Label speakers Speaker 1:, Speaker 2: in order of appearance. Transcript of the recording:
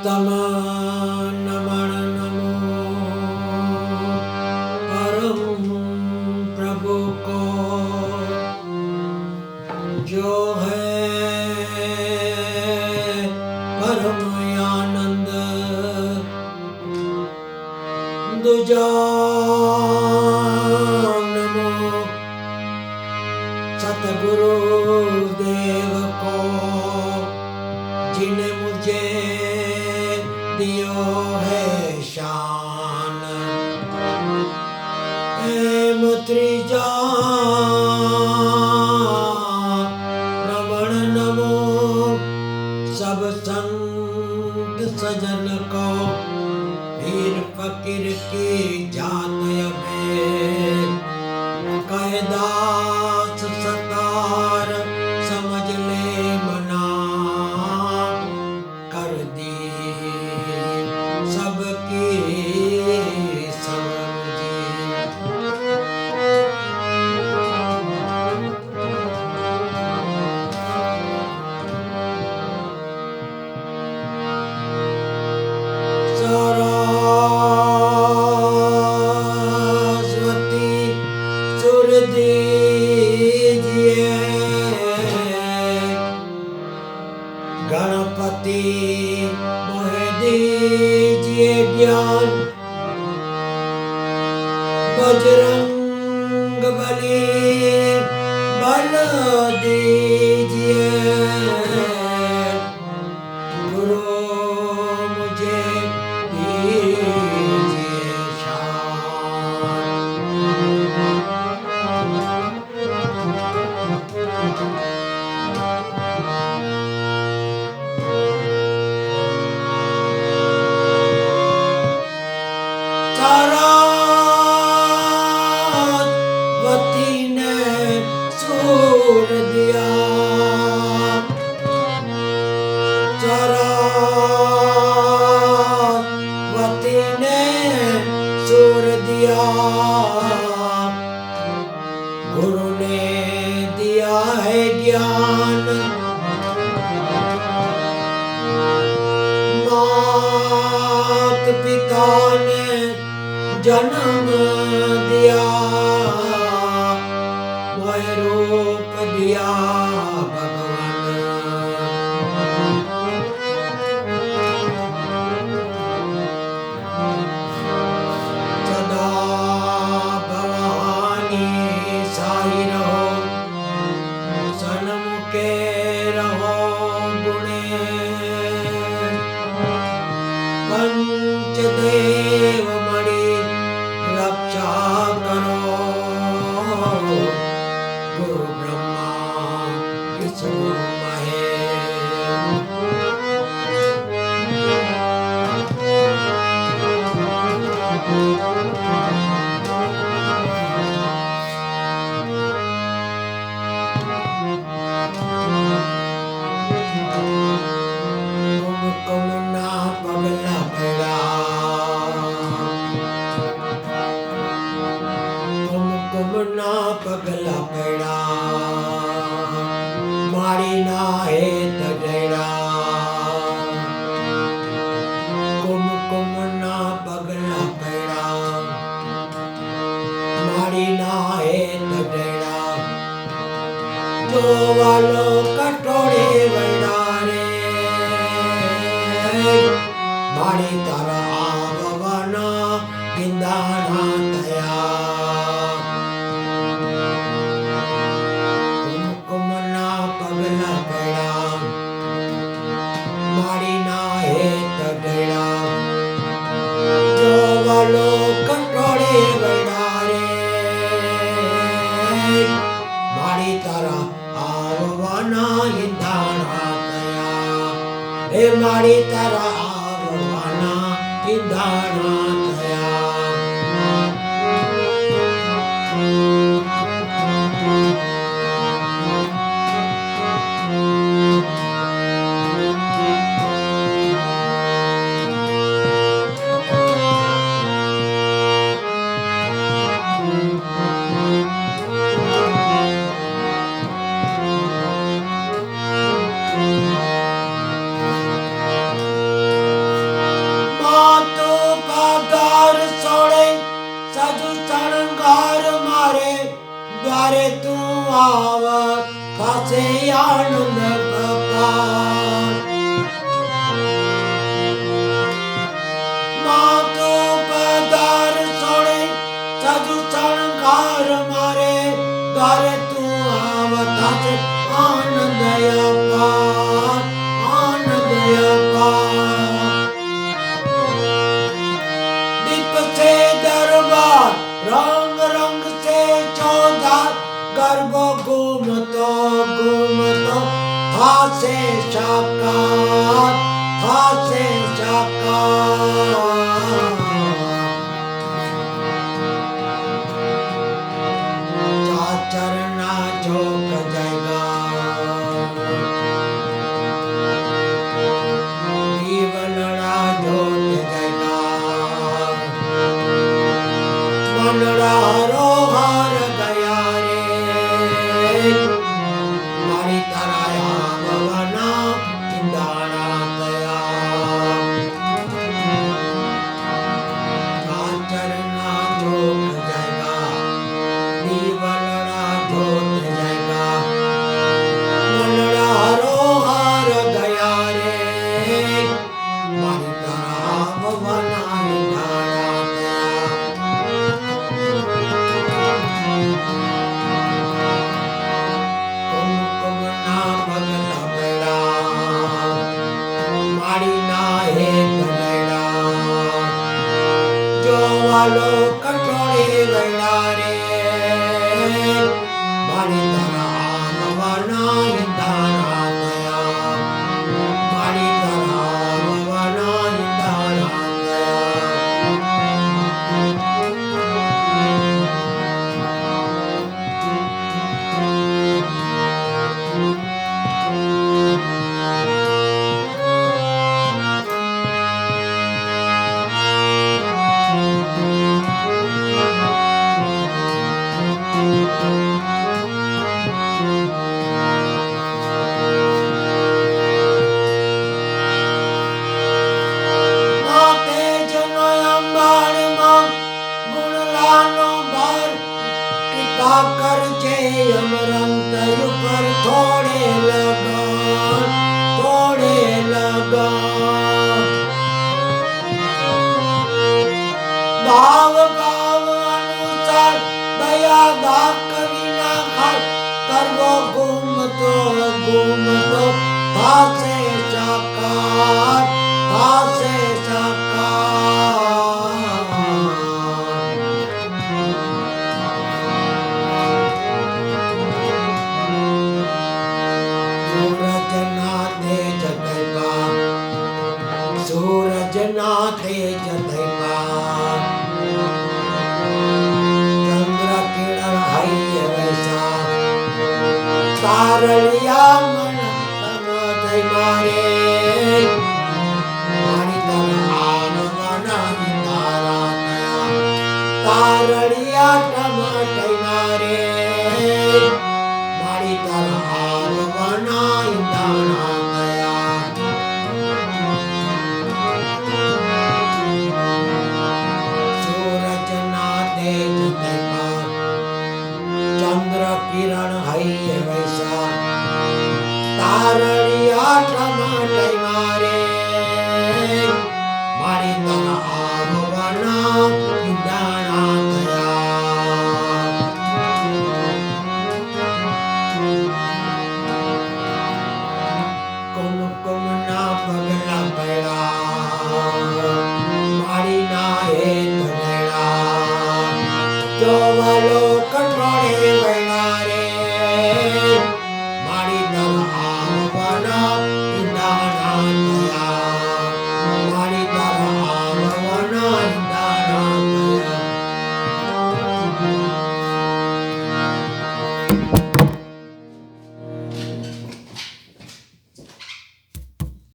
Speaker 1: तम नमन नमो परम प्रभु को, जो है परम आनंद दूजा नमो सतगुरु देव को, जिन्हें मुझे दियो है शान। एम त्रिजा नमन नमो सब संत सजन को, पीर फकीर की जात में कैदास सतार समझ ले मना, कर दी सबकी समझी। गणपति मोहे दीजिए ज्ञान, बजरंग बली बल दीजिए, गुरु मुझे दीजिए शान। तारावती ने सूर दिया, तारावती ने सूर दिया, गुरु ने दिया है ज्ञान। मात पिता ने जन्म दिया, वह रूप दिया भगवान। सदा भवानी साई रहो, सन्मुखे रहो गुणे, पंचदेव मणि रक्षा करो, गुरु ब्रह्मा विष्णु पगला पेड़ा, मारी ना है तगड़ा, कुमकुम ना पगला पेड़ा, मारी ना है तगड़ा, जो वालो कटोरे बड़ा रे, मारी तारा आववाना गिंदाना तया। मारी ना है तगड़ा, जो वालो कटोरे बड़ा रे, मारी तारा आववाना इंधाना तया। हे मारी तारा आववाना इंधाना तया। ભાવ પાસે આનંદ કપાળ માતો પધાર સોળે સાજુ શણગાર મારે દ્વારે તું આવતા છે આનંદ અપાર આનંદ અપાર દીપ से दरबार रंग रंग से चौधार गर्भ घूमतो घूमतो फासे साकार फासे साकार चाचर ना झोंक जाएगा दीवलड़ा झोंक जाएगा मनडारो हार गया रे मारी तराया भवना इंदाना गया काचरना झोंक जाएगा दीवलड़ा झोंक जाएगा मनडारो हार गया रे मारी तरा भवना इंदाना वालो कटोरे गया रे मारी तरा भवना इंदाना गया मारी तरा भवना इंदाना गया करजे अमरंत पर थोड़े लगा भाव भाव अनुसार दया दाक विना खार करवो घूमतो भासे साकार भासे साकार सूरज ना तेज दैवा चंद्र किरण है वैसा तारलिया मन तन दैवा रे मारी तरा भवना इंदाना गया तारलिया तम दैवा रे मारी तरा भवना इंदाना गया चंद्र किरण है वैसा तारड़िया टमाटे मारे मारी तरा भवना इंदाना गया कुमकुम ना पगला पैड़ा मारी ना है तनेड़ा जो वालो